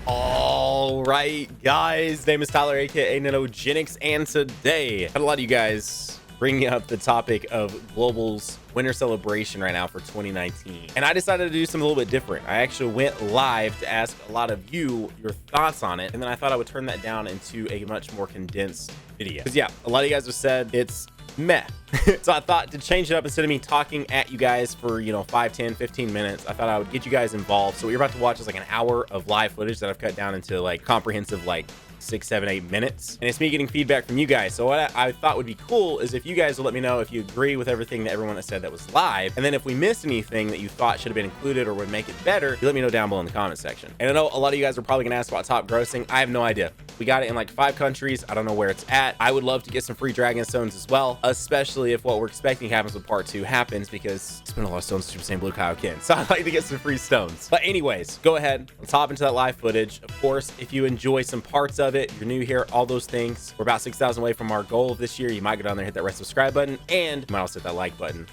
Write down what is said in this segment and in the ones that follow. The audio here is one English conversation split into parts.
All right, guys, name is Tyler, aka Nanogenix, and today I had a lot of you guys bringing up the topic of Global's winter celebration right now for 2019, and I decided to do something a little bit different. I actually went live to ask a lot of you your thoughts on it, and then I thought I would turn that down into a much more condensed video, because yeah, a lot of you guys have said it's meh. So I thought to change it up, instead of me talking at you guys for 5, 10, 15 minutes, I thought I would get you guys involved. So what you're about to watch is like an hour of live footage that I've cut down into like comprehensive, like 6, 7, 8 minutes, and it's me getting feedback from you guys. So what I thought would be cool is if you guys will let me know if you agree with everything that everyone has said that was live, and then if we missed anything that you thought should have been included or would make it better, you let me know down below in the comment section. And I know a lot of you guys are probably gonna ask about top grossing. I have no idea. We got it in like 5 countries. I don't know where it's at. I would love to get some free dragon stones as well, especially if what we're expecting happens with part 2 happens, because it's been a lot of stones Super Saiyan Blue Kaioken, so I'd like to get some free stones. But anyways, go ahead, let's hop into that live footage. Of course, if you enjoy some parts of it, you're new here, all those things, we're about 6,000 away from our goal of this year. You might go down there, hit that red subscribe button, and you might also hit that like button.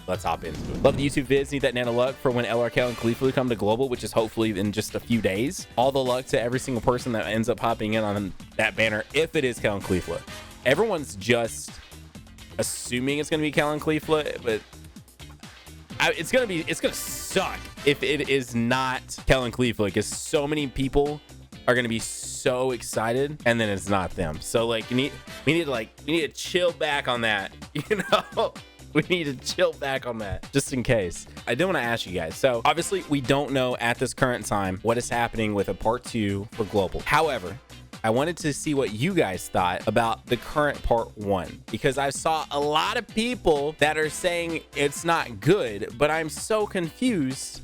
Let's hop into it. Love the YouTube vids. Need that nano luck for when LRK and Khalifa come to global, which is hopefully in just a few days. All the luck to every single person that ends up hopping in on that banner if it is Kel and Khalifa. Everyone's just assuming it's going to be Kel and Khalifa, but it's going to suck if it is not Kel and Khalifa, because so many people are going to be so excited and then it's not them. So like we need to chill back on that, we need to chill back on that just in case. I do want to ask you guys, so obviously we don't know at this current time what is happening with a part 2 for global. However, I wanted to see what you guys thought about the current part 1, because I saw a lot of people that are saying it's not good, but I'm so confused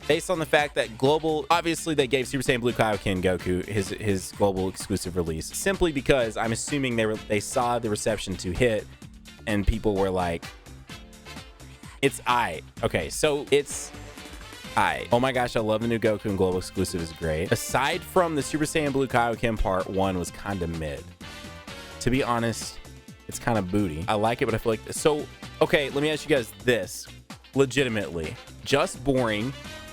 based on the fact that global, obviously they gave Super Saiyan Blue Kaioken Goku his global exclusive release, simply because I'm assuming they saw the reception to hit and people were like, it's aight. Okay, so it's aight. Oh my gosh, I love the new Goku, and global exclusive is great. Aside from the Super Saiyan Blue Kaioken part 1 was kind of mid. To be honest, it's kind of booty. I like it, but I feel like so. Okay, let me ask you guys this, legitimately, just boring.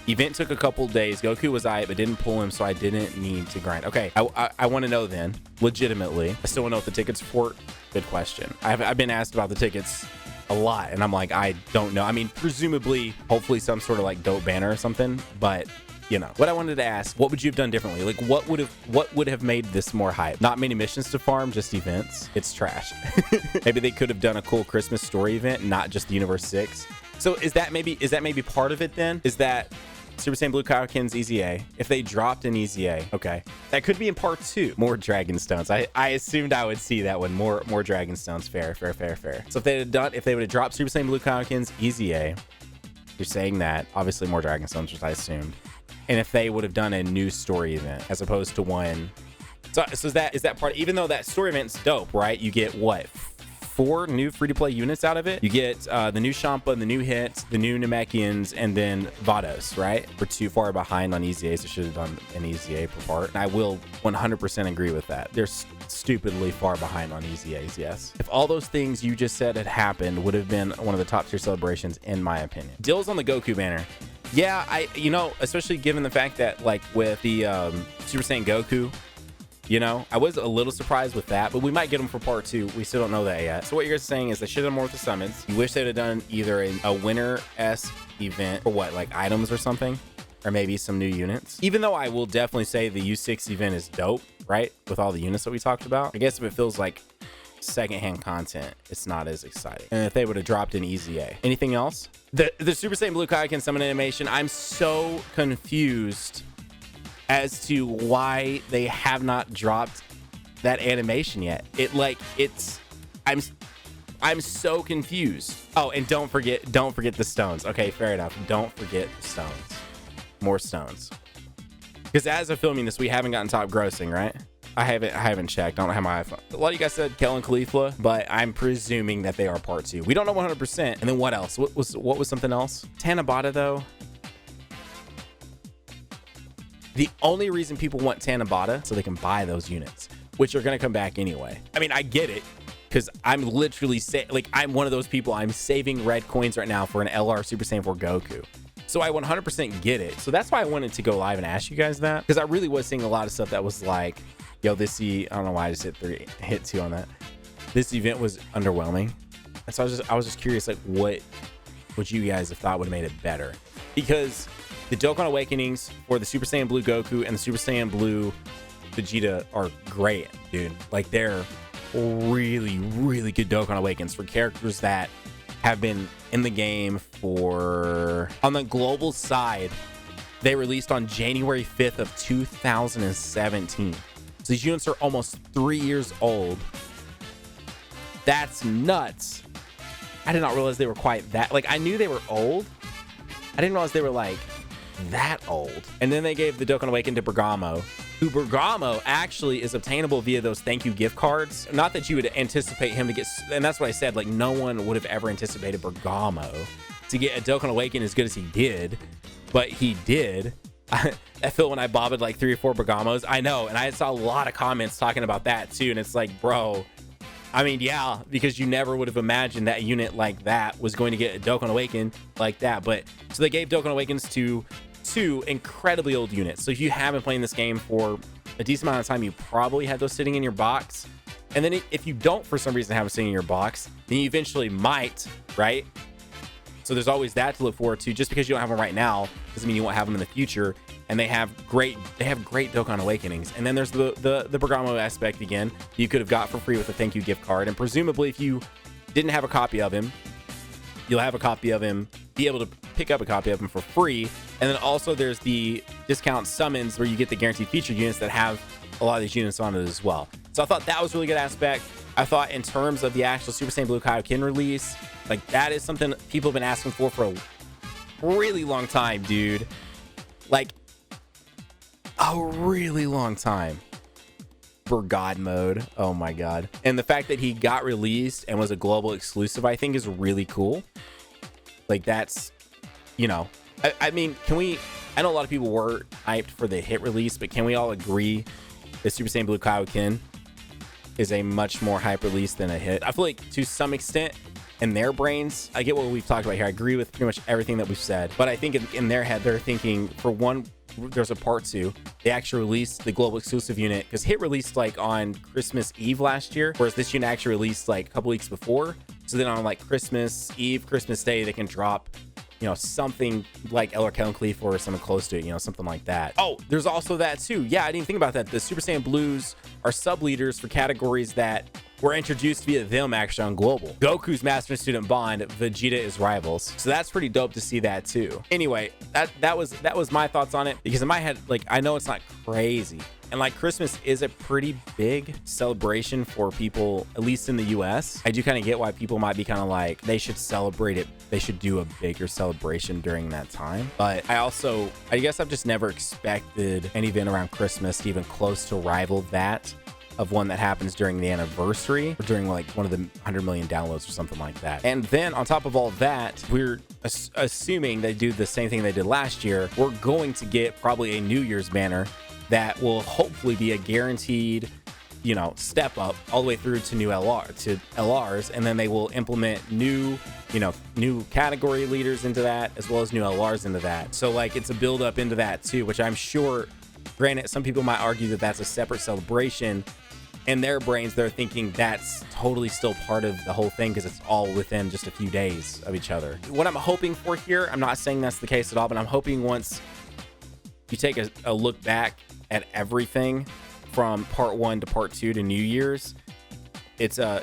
Event took a couple days. Goku was aight, but didn't pull him, so I didn't need to grind. Okay, I want to know then, legitimately. I still want to know what the tickets for. Good question. I've been asked about the tickets a lot, and I'm like, I don't know. I mean, presumably, hopefully some sort of like dope banner or something, but what I wanted to ask, what would you have done differently? Like what would have made this more hype? Not many missions to farm, just events. It's trash. Maybe they could have done a cool Christmas story event, not just the Universe 6. So is that maybe part of it then? Is that Super Saiyan Blue Kaioken's EZA? If they dropped an EZA, okay, that could be in part 2. More Dragon Stones. I assumed I would see that one. More Dragon Stones. Fair. So if they would have dropped Super Saiyan Blue Kaioken's EZA, you're saying that obviously more Dragon Stones, which I assumed. And if they would have done a new story event as opposed to one, so is that part? Even though that story event's dope, right? You get what? 4 new free-to-play units out of it. You get the new Champa, the new Hits, the new Namekians, and then Vados, right? We're too far behind on EZA, so should have done an EZA per part. And I will 100% agree with that. They're stupidly far behind on EZAs, yes. If all those things you just said had happened, would have been one of the top tier celebrations, in my opinion. Deals on the Goku banner. Yeah, especially given the fact that like with the Super Saiyan Goku, I was a little surprised with that, but we might get them for part 2. We still don't know that yet. So what you're saying is they should have done more with the summons. You wish they'd have done either a winter-esque event for what, like items or something, or maybe some new units. Even though I will definitely say the U6 event is dope, right? With all the units that we talked about. I guess if it feels like secondhand content, it's not as exciting. And if they would have dropped an EZA. Anything else? The Super Saiyan Blue Kaioken summon animation, I'm so confused as to why they have not dropped that animation yet. I'm so confused. Oh, and don't forget the stones. Okay, fair enough. Don't forget the stones. More stones. Because as of filming this, we haven't gotten top grossing, right? I haven't checked. I don't have my iPhone. A lot of you guys said Kel and Khalifa, but I'm presuming that they are part 2. We don't know 100%. And then what else? What was something else? Tanabata though. The only reason people want Tanabata so they can buy those units, which are going to come back anyway. I mean, I get it, because I'm literally I'm one of those people. I'm saving red coins right now for an LR Super Saiyan 4 Goku. So I 100% get it. So that's why I wanted to go live and ask you guys that, because I really was seeing a lot of stuff that was like, yo, I don't know why I just hit 2 on that. This event was underwhelming. And so I was just curious, like, what would you guys have thought would have made it better? Because the Dokkan Awakenings for the Super Saiyan Blue Goku and the Super Saiyan Blue Vegeta are great, dude. Like, they're really, really good Dokkan Awakens for characters that have been in the game for... On the global side, they released on January 5th of 2017. So these units are almost 3 years old. That's nuts. I did not realize they were quite that... Like, I knew they were old. I didn't realize they were, like, that old. And then they gave the Dokkan Awaken to Bergamo, who Bergamo actually is obtainable via those thank you gift cards. Not that you would anticipate him to get... And that's what I said. Like, no one would have ever anticipated Bergamo to get a Dokkan Awaken as good as he did. But he did. I feel when I bobbed like 3 or 4 Bergamos. I know. And I saw a lot of comments talking about that, too. And it's like, bro... I mean, yeah, because you never would have imagined that a unit like that was going to get a Dokkan Awaken like that. But so they gave Dokkan Awakens to 2 incredibly old units. So if you have been playing this game for a decent amount of time, you probably had those sitting in your box. And then if you don't, for some reason, have them sitting in your box, then you eventually might, right? So there's always that to look forward to. Just because you don't have them right now doesn't mean you won't have them in the future. And they have great Dokkan Awakenings. And then there's the Bergamo aspect again. You could have got for free with a thank you gift card. And presumably, if you didn't have a copy of him, you'll have a copy of him, be able to pick up a copy of him for free. And then also there's the discount summons where you get the guaranteed feature units that have a lot of these units on it as well. So I thought that was a really good aspect. I thought in terms of the actual Super Saiyan Blue Kaioken release, like, that is something people have been asking for a really long time, dude. Like, a really long time. For God mode. Oh my God. And the fact that he got released and was a global exclusive, I think, is really cool. Like, that's, you know, I mean, I know a lot of people were hyped for the hit release, but can we all agree that Super Saiyan Blue Kaioken is a much more hype release than a hit? I feel like to some extent in their brains, I get what we've talked about here. I agree with pretty much everything that we've said, but I think in their head, they're thinking, for one, there's a part 2. They actually released the global exclusive unit because hit released like on Christmas Eve last year, whereas this unit actually released like a couple weeks before. So then on like Christmas Eve, Christmas Day, they can drop, you know, something like Eller Cleef or something close to it, you know, something like that. Oh, there's also that too. Yeah, I didn't think about that. The Super Saiyan Blues are sub leaders for categories that were introduced via them actually on global. Goku's Master and Student Bond, Vegeta is Rivals. So that's pretty dope to see that too. Anyway, that was my thoughts on it, because in my head, like, I know it's not crazy. And like, Christmas is a pretty big celebration for people, at least in the US. I do kind of get why people might be kind of like, they should celebrate it. They should do a bigger celebration during that time. But I guess I've just never expected an event around Christmas to even close to rival that of one that happens during the anniversary or during like one of the 100 million downloads or something like that. And then on top of all that, we're assuming they do the same thing they did last year. We're going to get probably a New Year's banner that will hopefully be a guaranteed, you know, step up all the way through to LRs, and then they will implement new category leaders into that, as well as new LRs into that. So like, it's a build up into that too, which I'm sure, granted, some people might argue that that's a separate celebration. In their brains, they're thinking that's totally still part of the whole thing because it's all within just a few days of each other. What I'm hoping for here, I'm not saying that's the case at all, but I'm hoping once you take a look back at everything from part 1 to part 2 to New Year's, it's a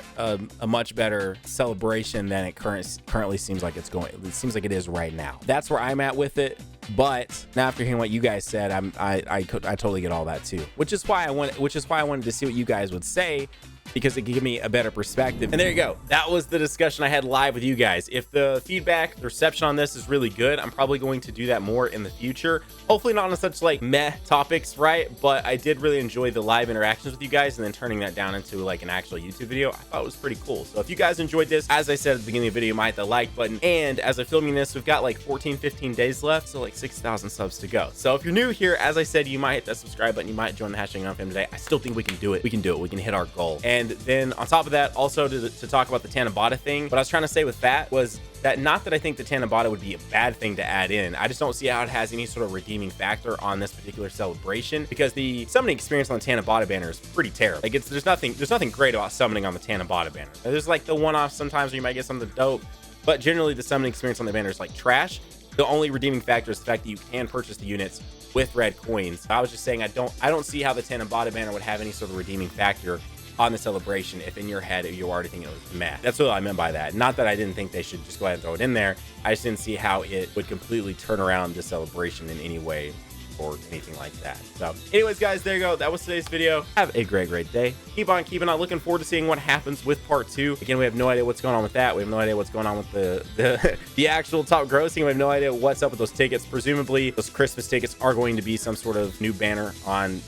much better celebration than it currently seems like it's going. It seems like it is right now. That's where I'm at with it. But now, after hearing what you guys said, I totally get all that too. Which is why I wanted to see what you guys would say, because it could give me a better perspective. And there you go. That was the discussion I had live with you guys. If the feedback, the reception on this is really good, I'm probably going to do that more in the future. Hopefully not on such like meh topics, right? But I did really enjoy the live interactions with you guys, and then turning that down into like an actual YouTube video, I thought it was pretty cool. So if you guys enjoyed this, as I said at the beginning of the video, you might hit the like button. And as I'm filming this, we've got like 15 days left, so like 6,000 subs to go. So if you're new here, as I said, you might hit that subscribe button. You might join the hashtag on film today. I still think we can do it. We can do it. We can hit our goal. And And then on top of that, also to talk about the Tanabata thing, what I was trying to say with that was that not that I think the Tanabata would be a bad thing to add in. I just don't see how it has any sort of redeeming factor on this particular celebration, because the summoning experience on the Tanabata banner is pretty terrible. Like there's nothing great about summoning on the Tanabata banner. There's like the one-off sometimes where you might get something dope, but generally the summoning experience on the banner is like trash. The only redeeming factor is the fact that you can purchase the units with red coins. I was just saying I don't see how the Tanabata banner would have any sort of redeeming factor on the celebration if in your head you already think it was meh. That's what I meant by that. Not that I didn't think they should just go ahead and throw it in there. I just didn't see how it would completely turn around the celebration in any way or anything like that. So anyways, guys, there you go. That was today's video. Have a great day. Keep on keeping on. Looking forward to seeing what happens with part 2. Again, we have no idea what's going on with that. We have no idea what's going on with the actual top grossing. We have no idea what's up with those tickets. Presumably those Christmas tickets are going to be some sort of new banner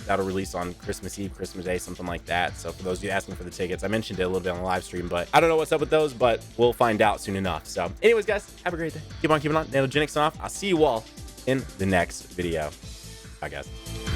that'll release on Christmas Eve, Christmas Day, something like that. So for those of you asking for the tickets, I mentioned it a little bit on the live stream, but I don't know what's up with those, but we'll find out soon enough. So anyways, guys, have a great day. Keep on keeping on. Nanogenix off. I'll see you all in the next video. I guess.